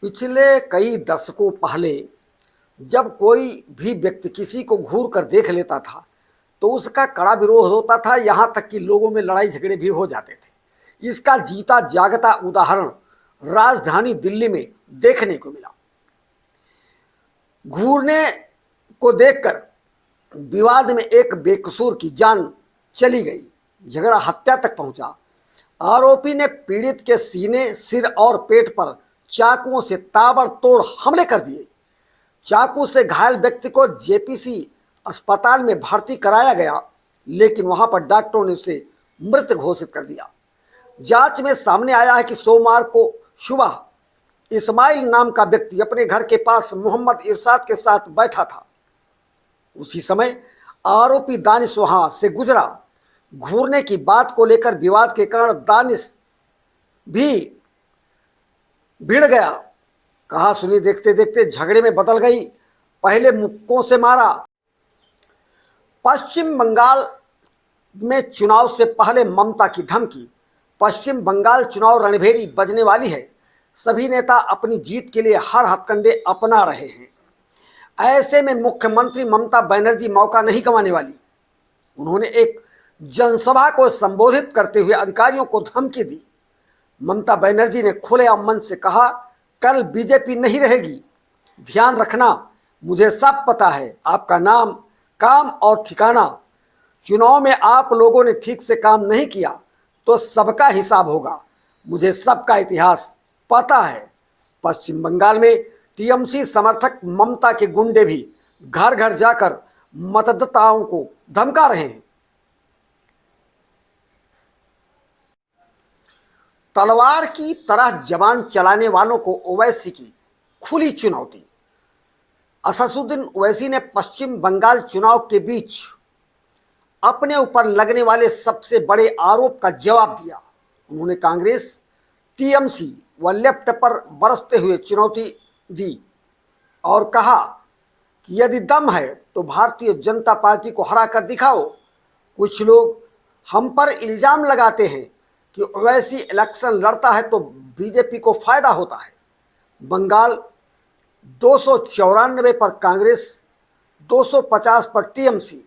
पिछले कई दशकों पहले जब कोई भी व्यक्ति किसी को घूर कर देख लेता था तो उसका कड़ा विरोध होता था। यहां तक कि लोगों में लड़ाई झगड़े भी हो जाते थे। इसका जीता जागता उदाहरण राजधानी दिल्ली में देखने को मिला। घूरने को देखकर विवाद में एक बेकसूर की जान चली गई। झगड़ा हत्या तक पहुंचा। आरोपी ने पीड़ित के सीने, सिर और पेट पर चाकुओं से ताबड़तोड़ हमले कर दिए। चाकू से घायल व्यक्ति को जेपीसी अस्पताल में भर्ती कराया गया, लेकिन वहां पर डॉक्टरों ने उसे मृत घोषित कर दिया। जांच में सामने आया है कि सोमवार को सुबह इस्माइल नाम का व्यक्ति अपने घर के पास मोहम्मद इरशाद के साथ बैठा था। उसी समय आरोपी दानिश वहां से गुजरा। घूरने की बात को लेकर विवाद के कारण दानिश भी भिड़ गया। कहा सुनी देखते देखते झगड़े में बदल गई। पहले मुक्कों से मारा। पश्चिम बंगाल में चुनाव से पहले ममता की धमकी। पश्चिम बंगाल चुनाव रणभेरी बजने वाली है। सभी नेता अपनी जीत के लिए हर हथकंडे अपना रहे हैं। ऐसे में मुख्यमंत्री ममता बनर्जी मौका नहीं गंवाने वाली। उन्होंने एक जनसभा को संबोधित करते हुए अधिकारियों को धमकी दी। ममता बनर्जी ने खुलेआम मन से कहा, कल बीजेपी नहीं रहेगी। ध्यान रखना, मुझे सब पता है, आपका नाम, काम और ठिकाना। चुनाव में आप लोगों ने ठीक से काम नहीं किया तो सबका हिसाब होगा। मुझे सबका इतिहास पता है। पश्चिम बंगाल में टीएमसी समर्थक ममता के गुंडे भी घर घर जाकर मतदाताओं को धमका रहे हैं। तलवार की तरह जबान चलाने वालों को ओवैसी की खुली चुनौती। असदुद्दीन ओवैसी ने पश्चिम बंगाल चुनाव के बीच अपने ऊपर लगने वाले सबसे बड़े आरोप का जवाब दिया। उन्होंने कांग्रेस, टीएमसी व लेफ्ट पर बरसते हुए चुनौती दी और कहा कि यदि दम है तो भारतीय जनता पार्टी को हरा कर दिखाओ। कुछ लोग हम पर इल्जाम लगाते हैं कि ओवैसी इलेक्शन लड़ता है तो बीजेपी को फायदा होता है। बंगाल 294 पर कांग्रेस, 250 पर टीएमसी।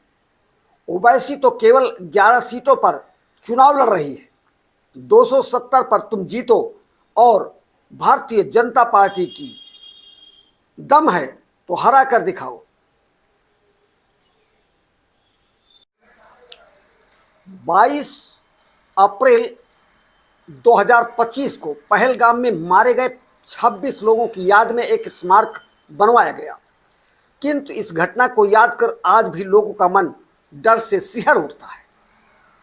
ओवैसी तो केवल 11 सीटों पर चुनाव लड़ रही है। 270 पर तुम जीतो और भारतीय जनता पार्टी की दम है तो हरा कर दिखाओ। 22 अप्रैल 2025 को पहलगाम में मारे गए 26 लोगों की याद में एक स्मारक बनवाया गया, किंतु इस घटना को याद कर आज भी लोगों का मन डर से सिहर उठता है।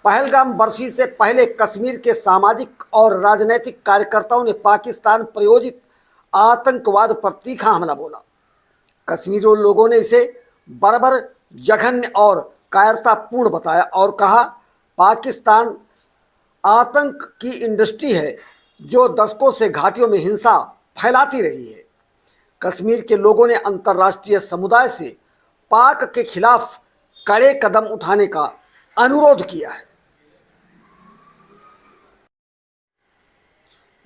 पहलगाम बरसी से पहले कश्मीर के सामाजिक और राजनीतिक कार्यकर्ताओं ने पाकिस्तान प्रायोजित आतंकवाद पर तीखा हमला बोला। कश्मीरी लोगों ने इसे बर्बर, जघन्य और कायरतापूर्ण बताया और कहा, पाकिस्तान आतंक की इंडस्ट्री है जो दशकों से घाटियों में हिंसा फैलाती रही है। कश्मीर के लोगों ने अंतर्राष्ट्रीय समुदाय से पाक के खिलाफ कड़े कदम उठाने का अनुरोध किया है।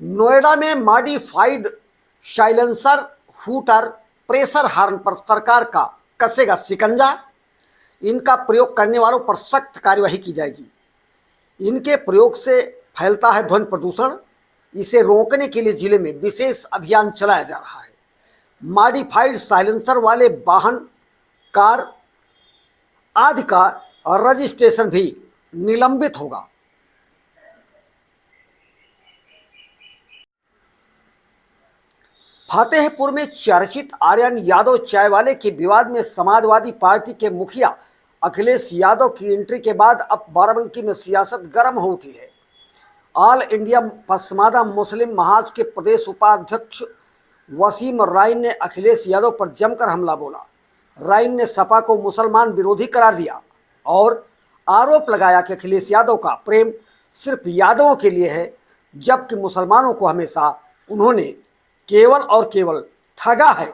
नोएडा में modified silencer, hooter, pressure horn पर सरकार का कसेगा शिकंजा। इनका प्रयोग करने वालों पर सख्त कार्यवाही की जाएगी। इनके प्रयोग से फैलता है ध्वनि प्रदूषण। इसे रोकने के लिए जिले में विशेष अभियान चलाया जा रहा है। मॉडिफाइड साइलेंसर वाले वाहन, कार आदि का रजिस्ट्रेशन भी निलंबित होगा। फतेहपुर में चर्चित आर्यन यादव चाय वाले के विवाद में समाजवादी पार्टी के मुखिया अखिलेश यादव की एंट्री के बाद अब बाराबंकी में सियासत गर्म हो उठी है। ऑल इंडिया पसमादा मुस्लिम महाज के प्रदेश उपाध्यक्ष वसीम राइन ने अखिलेश यादव पर जमकर हमला बोला। राइन ने सपा को मुसलमान विरोधी करार दिया और आरोप लगाया कि अखिलेश यादव का प्रेम सिर्फ यादवों के लिए है, जबकि मुसलमानों को हमेशा उन्होंने केवल और केवल ठगा है।